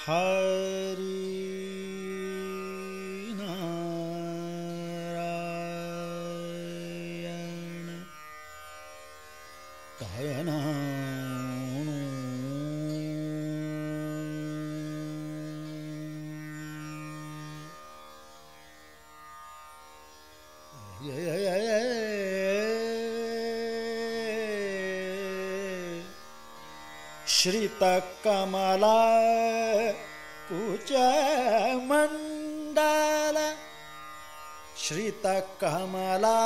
Hari Narayan कायना श्रितकमला कुचमण्डल श्रितकमला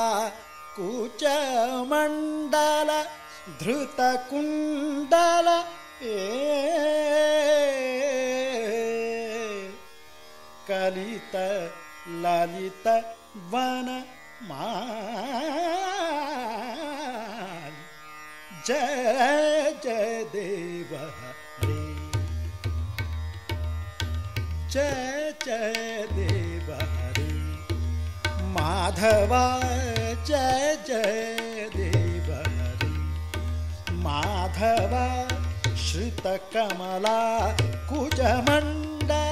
कुचमण्डल धृतकुण्डल कलित Lalit one माल जय जय देव हरे जय जय देव हरे माधवा जय जय देव हरे माधवा श्रितकमला कुचमण्डल